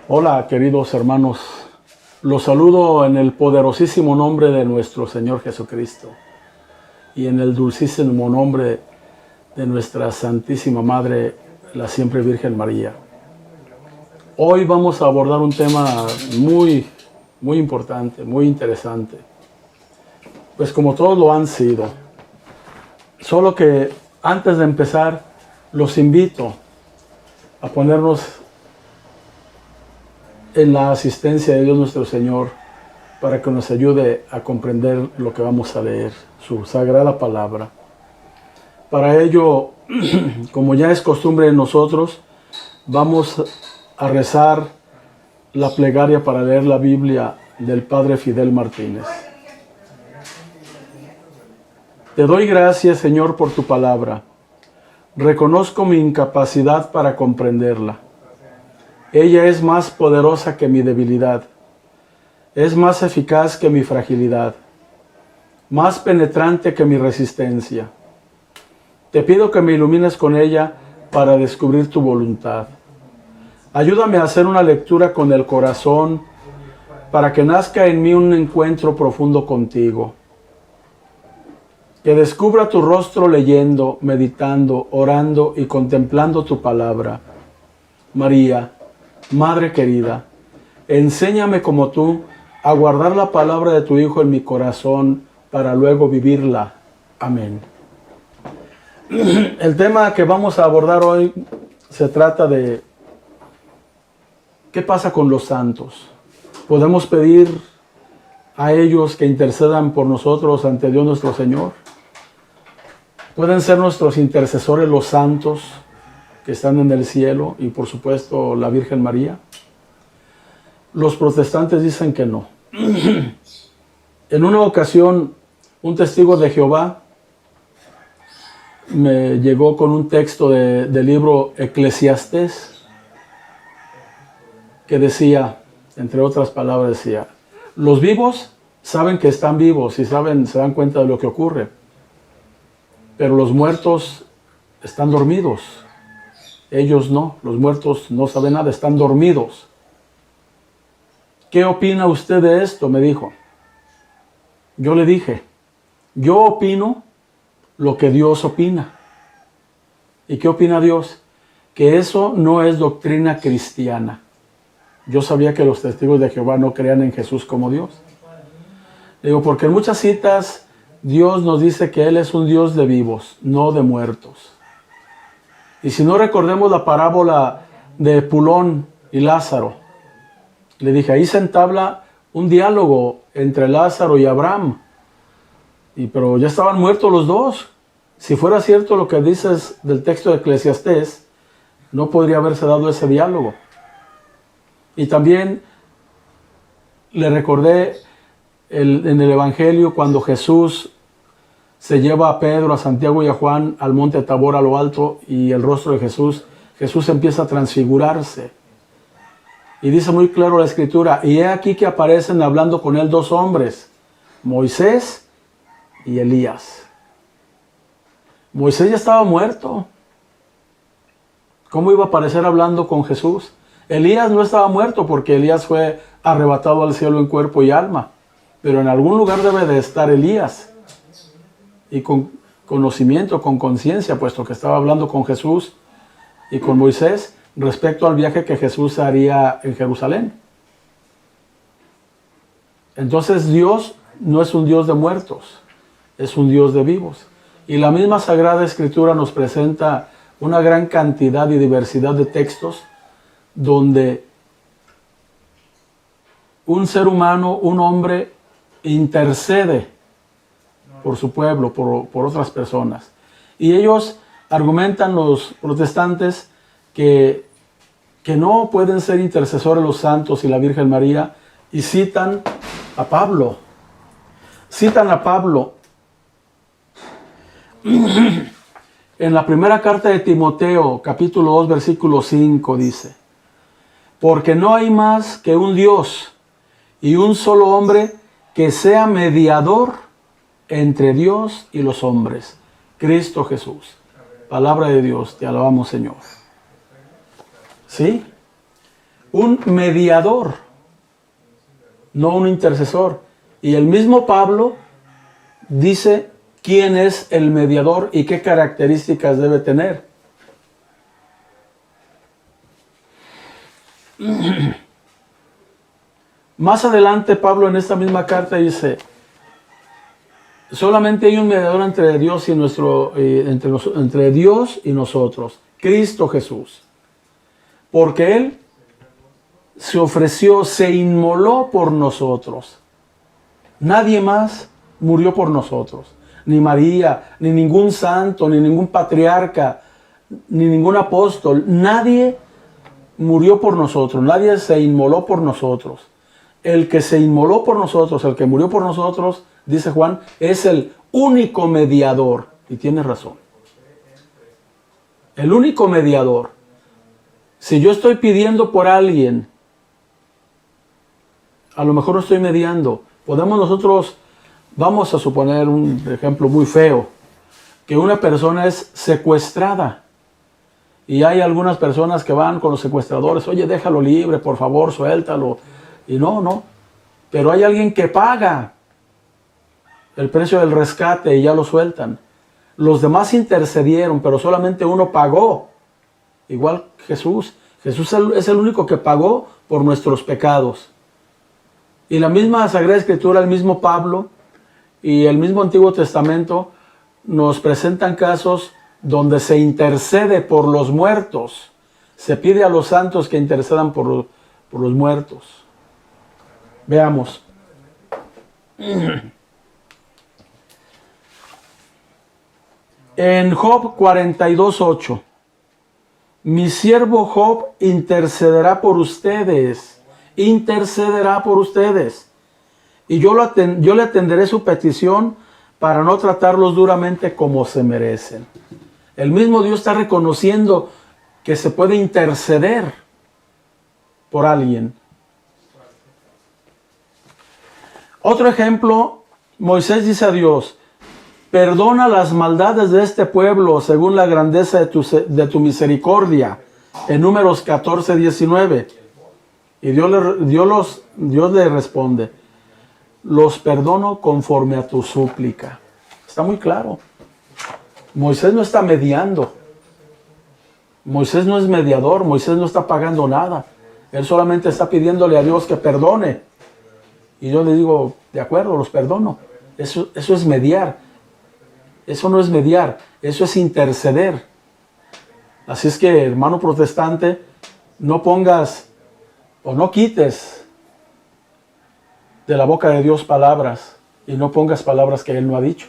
Hola, queridos hermanos. Los saludo en el poderosísimo nombre de nuestro Señor Jesucristo y en el dulcísimo nombre de nuestra Santísima Madre, la Siempre Virgen María. Hoy vamos a abordar un tema muy importante, muy interesante. Pues como todos lo han sido. Solo que antes de empezar, los invito a ponernos en la asistencia de Dios nuestro Señor para que nos ayude a comprender lo que vamos a leer, su sagrada palabra. Para ello, como ya es costumbre en nosotros, vamos a rezar la plegaria para leer la Biblia del Padre Fidel Martínez. Te doy gracias, Señor, por tu palabra. Reconozco mi incapacidad para comprenderla. Ella es más poderosa que mi debilidad. Es más eficaz que mi fragilidad. Más penetrante que mi resistencia. Te pido que me ilumines con ella para descubrir tu voluntad. Ayúdame a hacer una lectura con el corazón para que nazca en mí un encuentro profundo contigo. Que descubra tu rostro leyendo, meditando, orando y contemplando tu palabra. María, Madre querida, enséñame como tú a guardar la palabra de tu Hijo en mi corazón para luego vivirla. Amén. El tema que vamos a abordar hoy se trata de ¿qué pasa con los santos? ¿Podemos pedir a ellos que intercedan por nosotros ante Dios nuestro Señor? ¿Pueden ser nuestros intercesores los santos que están en el cielo y por supuesto la Virgen María? Los protestantes dicen que no. En una ocasión, un testigo de Jehová me llegó con un texto del libro Eclesiastés que decía, entre otras palabras decía, los vivos saben que están vivos y se dan cuenta de lo que ocurre, pero los muertos están dormidos. Ellos no, los muertos no saben nada, están dormidos. ¿Qué opina usted de esto?, me dijo. Yo le dije, yo opino lo que Dios opina. ¿Y qué opina Dios? Que eso no es doctrina cristiana. Yo sabía que los testigos de Jehová no creían en Jesús como Dios. Le digo, porque en muchas citas Dios nos dice que Él es un Dios de vivos, no de muertos. Y si no recordemos la parábola de Pulón y Lázaro, le dije, ahí se entabla un diálogo entre Lázaro y Abraham. Pero ya estaban muertos los dos. Si fuera cierto lo que dices del texto de Eclesiastés, no podría haberse dado ese diálogo. Y también le recordé en el Evangelio cuando Jesús se lleva a Pedro, a Santiago y a Juan al monte Tabor a lo alto y el rostro de Jesús empieza a transfigurarse. Y dice muy claro la Escritura, y he aquí que aparecen hablando con él dos hombres, Moisés y Elías. Moisés ya estaba muerto. ¿Cómo iba a aparecer hablando con Jesús? Elías no estaba muerto porque Elías fue arrebatado al cielo en cuerpo y alma. Pero en algún lugar debe de estar Elías. Y con conocimiento, con conciencia, puesto que estaba hablando con Jesús y con Moisés respecto al viaje que Jesús haría en Jerusalén. Entonces Dios no es un Dios de muertos, es un Dios de vivos. Y la misma Sagrada Escritura nos presenta una gran cantidad y diversidad de textos donde un ser humano, un hombre, intercede por su pueblo, por otras personas. Y ellos argumentan, los protestantes, que no pueden ser intercesores los santos y la Virgen María, y citan a Pablo. Citan a Pablo en la primera carta de Timoteo, capítulo 2, versículo 5, dice, porque no hay más que un Dios y un solo hombre que sea mediador entre Dios y los hombres, Cristo Jesús. Palabra de Dios, te alabamos, Señor. ¿Sí? un mediador, no un intercesor. Y el mismo Pablo dice quién es el mediador y qué características debe tener. Más adelante Pablo en esta misma carta dice: solamente hay un mediador entre Dios y entre Dios y nosotros, Cristo Jesús. Porque Él se ofreció, se inmoló por nosotros. Nadie más murió por nosotros. Ni María, ni ningún santo, ni ningún patriarca, ni ningún apóstol. Nadie murió por nosotros. Nadie se inmoló por nosotros. El que se inmoló por nosotros, el que murió por nosotros, dice Juan, es el único mediador. Y tiene razón. El único mediador. Si yo estoy pidiendo por alguien, a lo mejor no estoy mediando. Podemos nosotros, vamos a suponer un ejemplo muy feo, que una persona es secuestrada. Y hay algunas personas que van con los secuestradores: oye, déjalo libre, por favor, suéltalo. Y no. Pero hay alguien que paga el precio del rescate y ya lo sueltan. Los demás intercedieron, pero solamente uno pagó. Igual Jesús. Jesús es el único que pagó por nuestros pecados. Y la misma Sagrada Escritura, el mismo Pablo y el mismo Antiguo Testamento nos presentan casos donde se intercede por los muertos. Se pide a los santos que intercedan por los muertos. Veamos. En Job 42:8. Mi siervo Job intercederá por ustedes. Intercederá por ustedes. Y yo le atenderé su petición para no tratarlos duramente como se merecen. El mismo Dios está reconociendo que se puede interceder por alguien. Otro ejemplo, Moisés dice a Dios: perdona las maldades de este pueblo según la grandeza de tu misericordia. En Números 14:19. Y Dios le responde: los perdono conforme a tu súplica. Está muy claro. Moisés no está mediando. Moisés no es mediador. Moisés no está pagando nada. Él solamente está pidiéndole a Dios que perdone. Y yo le digo: de acuerdo, los perdono. Eso es mediar. Eso no es mediar, eso es interceder. Así es que, hermano protestante, no pongas o no quites de la boca de Dios palabras y no pongas palabras que Él no ha dicho.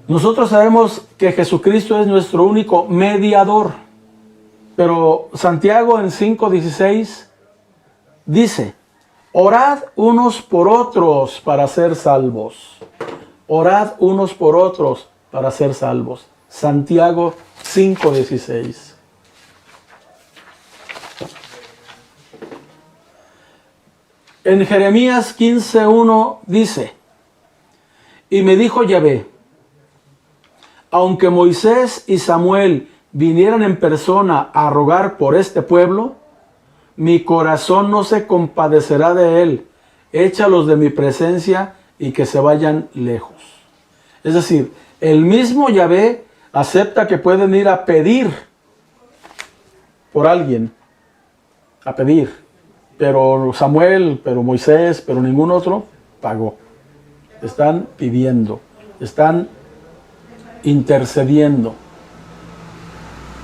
Nosotros sabemos que Jesucristo es nuestro único mediador, pero Santiago en 5:16 dice: orad unos por otros para ser salvos. Orad unos por otros para ser salvos. Santiago 5:16. En Jeremías 15:1 dice: y me dijo Yahvé, aunque Moisés y Samuel vinieran en persona a rogar por este pueblo, mi corazón no se compadecerá de él. Échalos de mi presencia y que se vayan lejos. Es decir, el mismo Yahvé acepta que pueden ir a pedir por alguien. A pedir. Pero Samuel, pero Moisés, pero ningún otro pagó. Están pidiendo. Están intercediendo.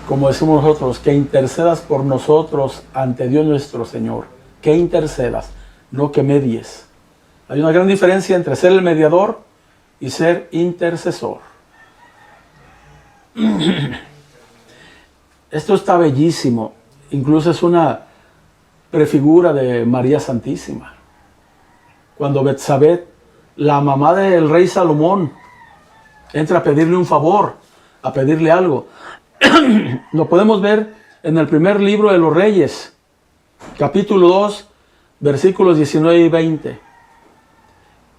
Como decimos nosotros, que intercedas por nosotros ante Dios nuestro Señor. Que intercedas, no que medies. Hay una gran diferencia entre ser el mediador y ser intercesor. Esto está bellísimo. Incluso es una prefigura de María Santísima. Cuando Betsabé, la mamá del rey Salomón, entra a pedirle un favor, a pedirle algo. Lo podemos ver en el primer libro de los Reyes, capítulo 2, versículos 19 y 20.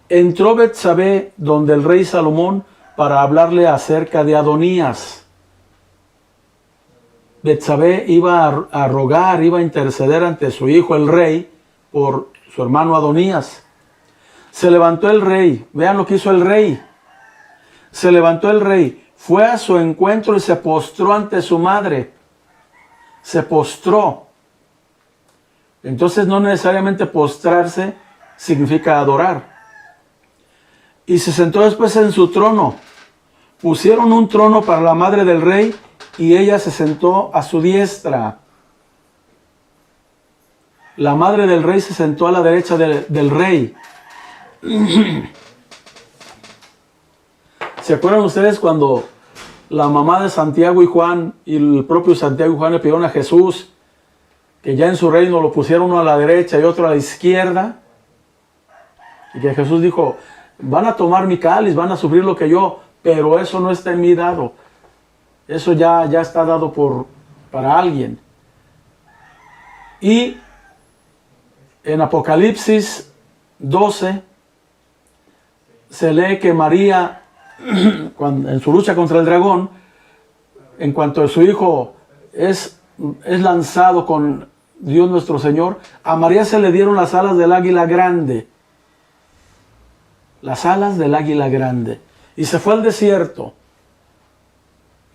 Entró Betsabé donde el rey Salomón para hablarle acerca de Adonías. Betsabé iba a rogar, iba a interceder ante su hijo el rey por su hermano Adonías. Se levantó el rey, vean lo que hizo el rey. Se levantó el rey, fue a su encuentro y se postró ante su madre. Se postró. Entonces no necesariamente postrarse significa adorar. Y se sentó después en su trono. Pusieron un trono para la madre del rey y ella se sentó a su diestra. La madre del rey se sentó a la derecha del rey. ¿Se acuerdan ustedes cuando la mamá de Santiago y Juan y el propio Santiago y Juan le pidieron a Jesús que ya en su reino lo pusieron uno a la derecha y otro a la izquierda? Y que Jesús dijo, van a tomar mi cáliz, van a sufrir lo que yo, pero eso no está en mí dado. Eso ya está dado para alguien. Y en Apocalipsis 12 se lee que María, en su lucha contra el dragón, en cuanto a su hijo es lanzado con Dios nuestro Señor, a María se le dieron las alas del águila grande. Las alas del águila grande. Y se fue al desierto.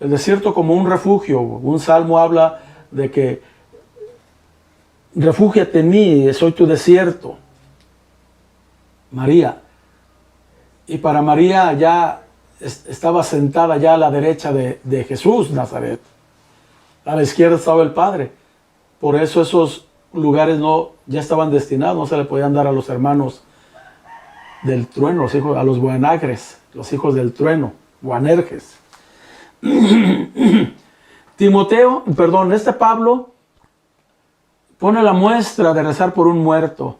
El desierto como un refugio. Un salmo habla de que refúgiate en mí, soy tu desierto. María. Y para María ya estaba sentada ya a la derecha de Jesús Nazaret. A la izquierda estaba el Padre. Por eso esos lugares ya estaban destinados, no se le podían dar a los hermanos del trueno, a los Boanerges, los hijos del trueno, Boanerges. Pablo pone la muestra de rezar por un muerto.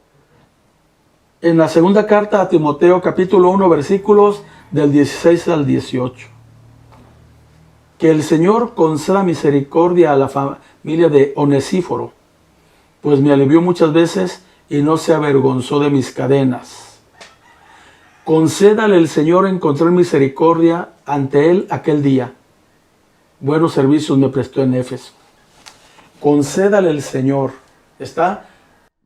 En la segunda carta a Timoteo, capítulo 1, versículos del 16 al 18. Que el Señor conceda misericordia a la familia de Onesíforo, pues me alivió muchas veces y no se avergonzó de mis cadenas. Concédale el Señor encontrar misericordia ante él aquel día. Buenos servicios me prestó en Éfeso. Concédale el Señor. Está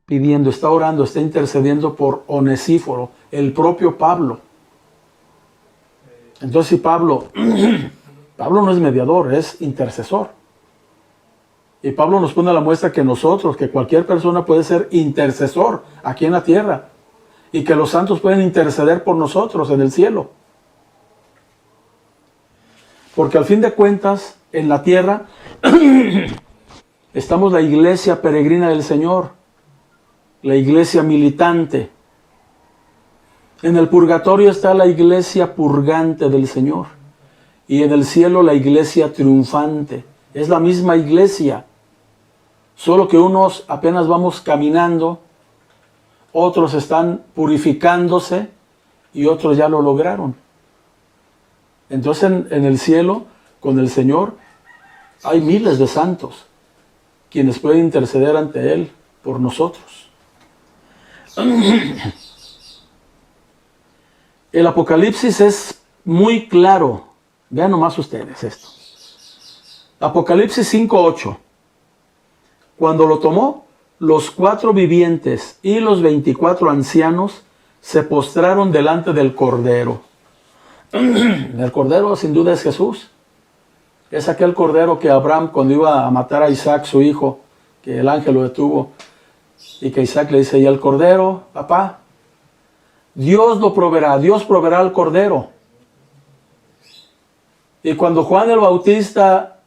pidiendo, está orando, está intercediendo por Onesíforo, el propio Pablo. Entonces si Pablo no es mediador, es intercesor. Y Pablo nos pone a la muestra que nosotros, que cualquier persona puede ser intercesor aquí en la tierra. Y que los santos pueden interceder por nosotros en el cielo. Porque al fin de cuentas, en la tierra, estamos la iglesia peregrina del Señor. La iglesia militante. En el purgatorio está la iglesia purgante del Señor. Y en el cielo la iglesia triunfante. Es la misma iglesia. Solo que unos apenas vamos caminando, otros están purificándose y otros ya lo lograron. Entonces en el cielo, con el Señor, hay miles de santos quienes pueden interceder ante Él por nosotros. El Apocalipsis es muy claro. Vean nomás ustedes esto. Apocalipsis 5:8. Cuando lo tomó, los 4 vivientes y los 24 ancianos se postraron delante del Cordero. El Cordero sin duda es Jesús. Es aquel Cordero que Abraham, cuando iba a matar a Isaac, su hijo, que el ángel lo detuvo, y que Isaac le dice, ¿y el Cordero, papá? Dios lo proveerá, Dios proveerá al Cordero. Y cuando Juan el Bautista,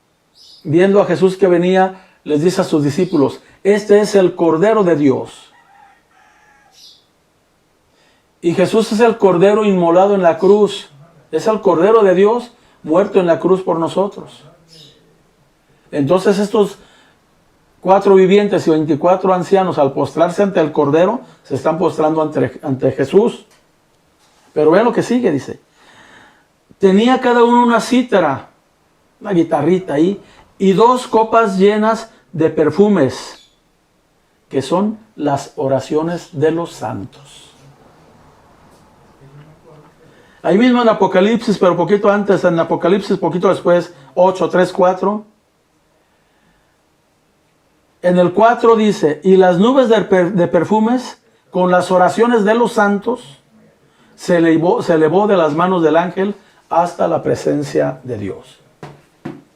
viendo a Jesús que venía, les dice a sus discípulos, este es el Cordero de Dios. Y Jesús es el Cordero inmolado en la cruz. Es el Cordero de Dios muerto en la cruz por nosotros. Entonces estos 4 vivientes y 24 ancianos, al postrarse ante el Cordero, se están postrando ante Jesús. Pero vean lo que sigue, dice. Tenía cada uno una cítara, una guitarrita ahí, y 2 copas llenas de perfumes, que son las oraciones de los santos. Ahí mismo en Apocalipsis, pero poquito antes, en Apocalipsis, poquito después, 8, 3, 4, En el 4 dice, y las nubes de perfumes con las oraciones de los santos se elevó de las manos del ángel hasta la presencia de Dios.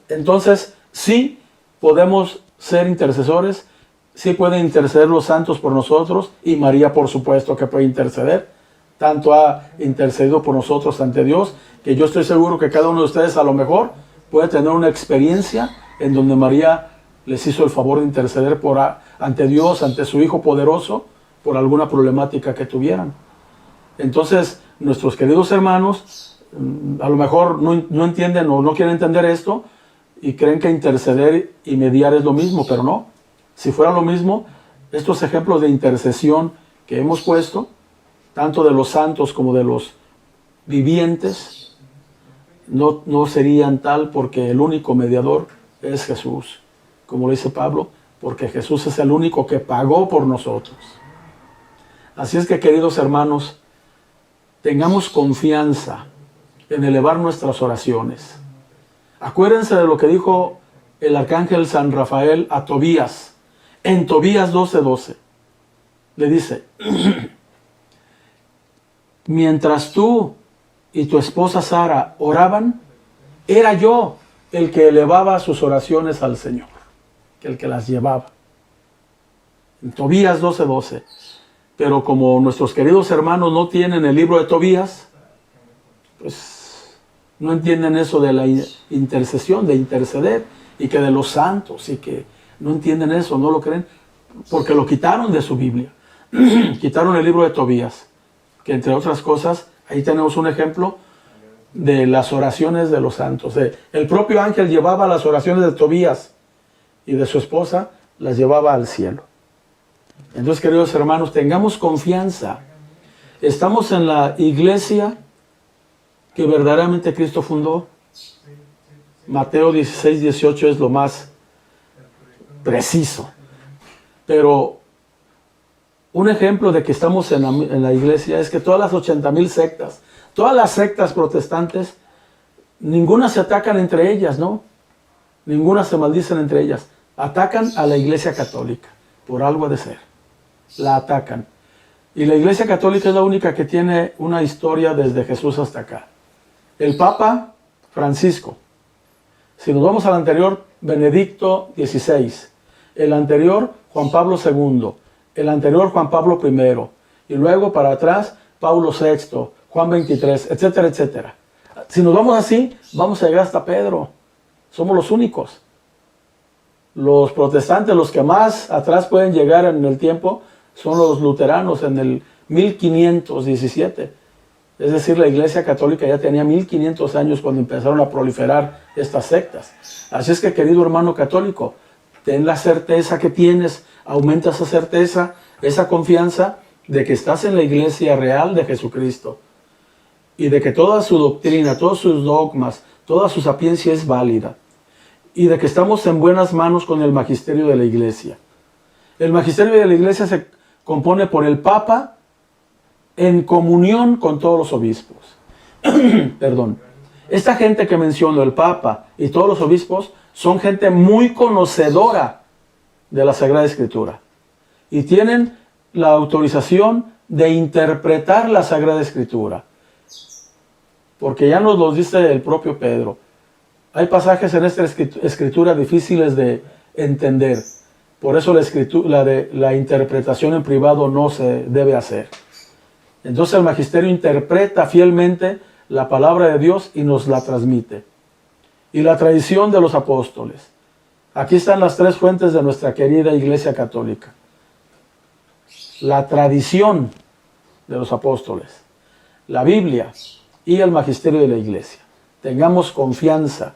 Entonces, sí podemos ser intercesores, sí pueden interceder los santos por nosotros, y María, por supuesto, que puede interceder. Tanto ha intercedido por nosotros ante Dios, que yo estoy seguro que cada uno de ustedes a lo mejor puede tener una experiencia en donde María les hizo el favor de interceder ante Dios, ante su Hijo poderoso, por alguna problemática que tuvieran. Entonces, nuestros queridos hermanos, a lo mejor no entienden o no quieren entender esto, y creen que interceder y mediar es lo mismo, pero no. Si fuera lo mismo, estos ejemplos de intercesión que hemos puesto, tanto de los santos como de los vivientes, no serían tal, porque el único mediador es Jesús. Como lo dice Pablo, porque Jesús es el único que pagó por nosotros. Así es que, queridos hermanos, tengamos confianza en elevar nuestras oraciones. Acuérdense de lo que dijo el arcángel San Rafael a Tobías, en Tobías 12:12. Le dice, mientras tú y tu esposa Sara oraban, era yo el que elevaba sus oraciones al Señor, el que las llevaba. En Tobías 12:12. Pero como nuestros queridos hermanos no tienen el libro de Tobías, pues no entienden eso de la intercesión, de interceder, y que de los santos, y que no entienden eso, no lo creen, porque lo quitaron de su Biblia. Quitaron el libro de Tobías, que entre otras cosas, ahí tenemos un ejemplo de las oraciones de los santos. El propio ángel llevaba las oraciones de Tobías, y de su esposa las llevaba al cielo. Entonces, queridos hermanos, tengamos confianza. Estamos en la iglesia que verdaderamente Cristo fundó. Mateo 16:18 es lo más preciso. Pero un ejemplo de que estamos en la iglesia es que todas las 80,000 sectas, todas las sectas protestantes, ninguna se atacan entre ellas, ¿no? Ninguna se maldicen entre ellas. Atacan a la iglesia católica, por algo ha de ser. La atacan. Y la iglesia católica es la única que tiene una historia desde Jesús hasta acá. El Papa Francisco. Si nos vamos al anterior, Benedicto XVI. El anterior, Juan Pablo II. El anterior, Juan Pablo I. Y luego para atrás, Paulo VI, Juan XXIII, etcétera, etcétera. Si nos vamos así, vamos a llegar hasta Pedro. Somos los únicos. Los protestantes, los que más atrás pueden llegar en el tiempo, son los luteranos en el 1517. Es decir, la Iglesia Católica ya tenía 1500 años cuando empezaron a proliferar estas sectas. Así es que, querido hermano católico, ten la certeza que tienes, aumenta esa certeza, esa confianza de que estás en la Iglesia real de Jesucristo, y de que toda su doctrina, todos sus dogmas, toda su sapiencia es válida, y de que estamos en buenas manos con el magisterio de la Iglesia. El magisterio de la Iglesia se compone por el Papa en comunión con todos los obispos. Perdón. Esta gente que menciono, el Papa y todos los obispos, son gente muy conocedora de la Sagrada Escritura, y tienen la autorización de interpretar la Sagrada Escritura, porque ya nos lo dice el propio Pedro. Hay pasajes en esta escritura difíciles de entender. Por eso la interpretación en privado no se debe hacer. Entonces el magisterio interpreta fielmente la palabra de Dios y nos la transmite. Y la tradición de los apóstoles. Aquí están las tres fuentes de nuestra querida Iglesia Católica. La tradición de los apóstoles, la Biblia y el magisterio de la Iglesia. Tengamos confianza.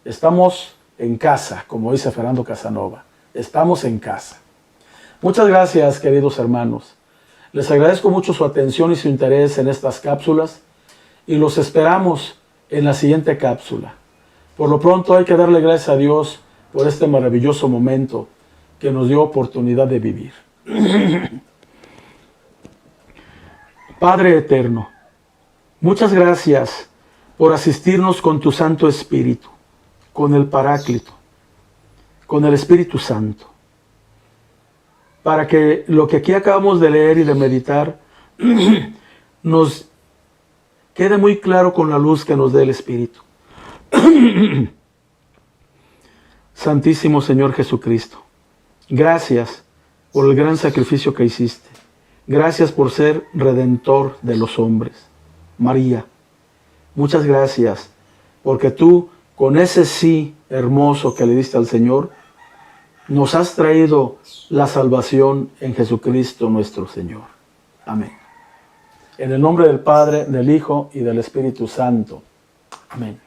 Estamos en casa, como dice Fernando Casanova. Estamos en casa. Muchas gracias, queridos hermanos. Les agradezco mucho su atención y su interés en estas cápsulas, y los esperamos en la siguiente cápsula. Por lo pronto hay que darle gracias a Dios por este maravilloso momento que nos dio oportunidad de vivir. Padre eterno, muchas gracias por asistirnos con tu Santo Espíritu, con el Paráclito. con el Espíritu Santo, para que lo que aquí acabamos de leer y de meditar nos quede muy claro con la luz que nos dé el Espíritu. Santísimo Señor Jesucristo, gracias por el gran sacrificio que hiciste. Gracias por ser redentor de los hombres. María, muchas gracias, porque tú, con ese sí hermoso que le diste al Señor, nos has traído la salvación en Jesucristo nuestro Señor. Amén. En el nombre del Padre, del Hijo y del Espíritu Santo. Amén.